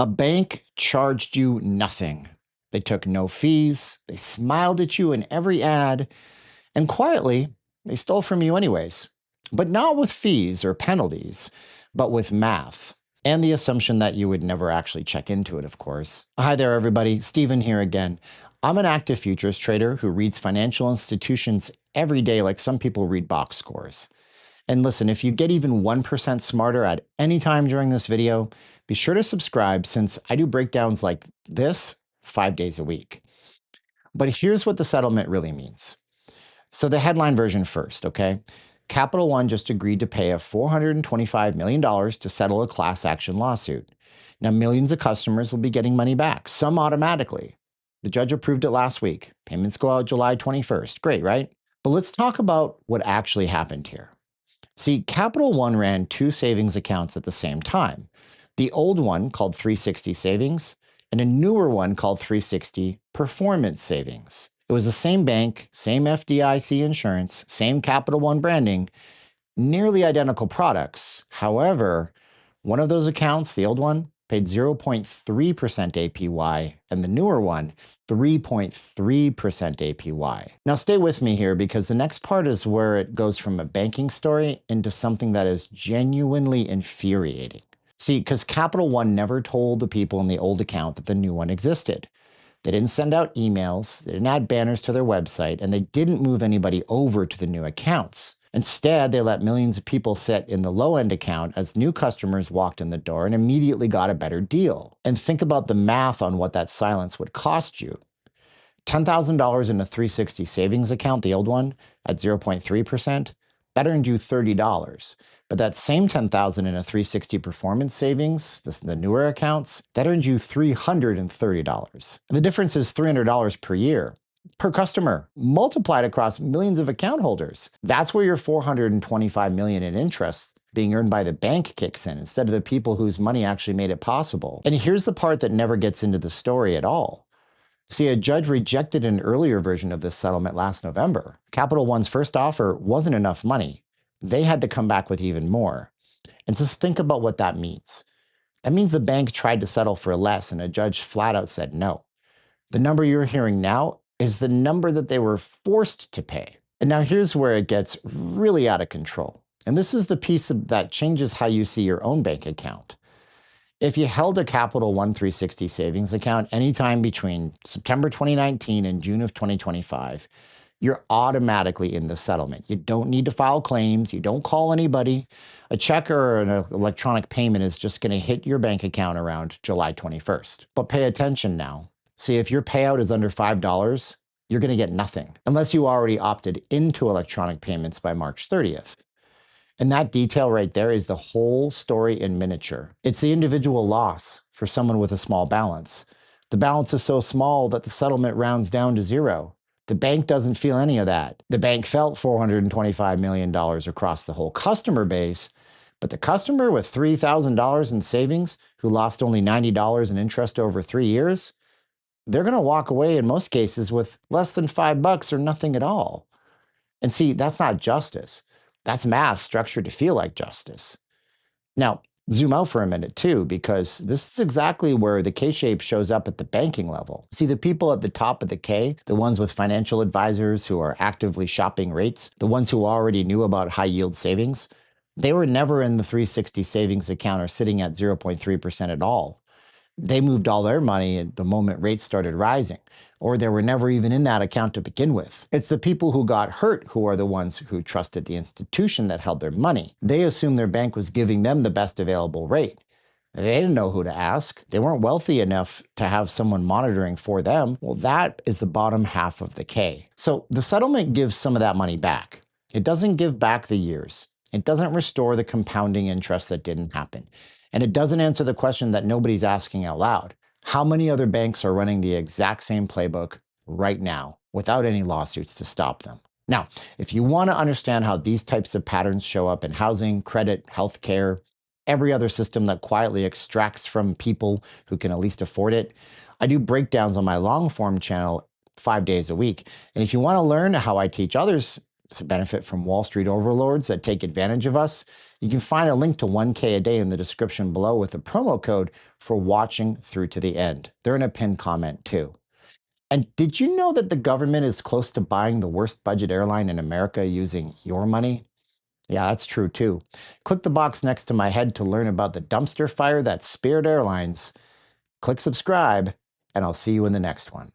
A bank charged you nothing. They took no fees. They smiled at you in every ad. And quietly, they stole from you anyways. But not with fees or penalties, but with math. And the assumption that you would never actually check into it, of course. Hi there, everybody. Steven here again. I'm an active futures trader who reads financial institutions every day like some people read box scores. And listen, if you get even 1% smarter at any time during this video, be sure to subscribe since I do breakdowns like this 5 days a week. But here's what the settlement really means. So the headline version first, okay? Capital One just agreed to pay a $425 million to settle a class action lawsuit. Now, millions of customers will be getting money back, some automatically. The judge approved it last week. Payments go out July 21st. Great, right? But let's talk about what actually happened here. See, Capital One ran two savings accounts at the same time. The old one called 360 Savings and a newer one called 360 Performance Savings. It was the same bank, same FDIC insurance, same Capital One branding, nearly identical products. However, one of those accounts, the old one, paid 0.3% APY, and the newer one, 3.3% APY. Now stay with me here because the next part is where it goes from a banking story into something that is genuinely infuriating. See, because Capital One never told the people in the old account that the new one existed. They didn't send out emails, they didn't add banners to their website, and they didn't move anybody over to the new accounts. Instead, they let millions of people sit in the low-end account as new customers walked in the door and immediately got a better deal. And think about the math on what that silence would cost you. $10,000 in a 360 savings account, the old one, at 0.3%, that earned you $30. But that same $10,000 in a 360 performance savings, the newer accounts, that earned you $330. And the difference is $300 per year, per customer, multiplied across millions of account holders. That's where your $425 million in interest being earned by the bank kicks in instead of the people whose money actually made it possible. And here's the part that never gets into the story at all. See, a judge rejected an earlier version of this settlement last November. Capital One's first offer wasn't enough money. They had to come back with even more. And just think about what that means. That means the bank tried to settle for less and a judge flat out said no. The number you're hearing now is the number that they were forced to pay. And now here's where it gets really out of control. And this is the piece that changes how you see your own bank account. If you held a Capital One 360 savings account anytime between September 2019 and June of 2025, you're automatically in the settlement. You don't need to file claims. You don't call anybody. A check or an electronic payment is just going to hit your bank account around July 21st. But pay attention now. See, if your payout is under $5, you're going to get nothing unless you already opted into electronic payments by March 30th. And that detail right there is the whole story in miniature. It's the individual loss for someone with a small balance. The balance is so small that the settlement rounds down to zero. The bank doesn't feel any of that. The bank felt $425 million across the whole customer base, but the customer with $3,000 in savings who lost only $90 in interest over 3 years, they're going to walk away in most cases with less than $5 or nothing at all. And see, that's not justice. That's math structured to feel like justice. Now, zoom out for a minute too, because this is exactly where the K-shape shows up at the banking level. See, the people at the top of the K, the ones with financial advisors who are actively shopping rates, the ones who already knew about high yield savings, they were never in the 360 savings account or sitting at 0.3% at all. They moved all their money at the moment rates started rising, or they were never even in that account to begin with. It's the people who got hurt who are the ones who trusted the institution that held their money. They assumed their bank was giving them the best available rate. They didn't know who to ask. They weren't wealthy enough to have someone monitoring for them. Well, that is the bottom half of the K. So the settlement gives some of that money back. It doesn't give back the years. It doesn't restore the compounding interest that didn't happen. And it doesn't answer the question that nobody's asking out loud. How many other banks are running the exact same playbook right now without any lawsuits to stop them? Now, if you want to understand how these types of patterns show up in housing, credit, healthcare, every other system that quietly extracts from people who can at least afford it, I do breakdowns on my long form channel 5 days a week. And if you want to learn how I teach others to benefit from Wall Street overlords that take advantage of us, you can find a link to 1K a day in the description below with a promo code for watching through to the end. They're in a pinned comment too. And did you know that the government is close to buying the worst budget airline in America using your money? Yeah, that's true too. Click the box next to my head to learn about the dumpster fire that's Spirit Airlines. Click subscribe, and I'll see you in the next one.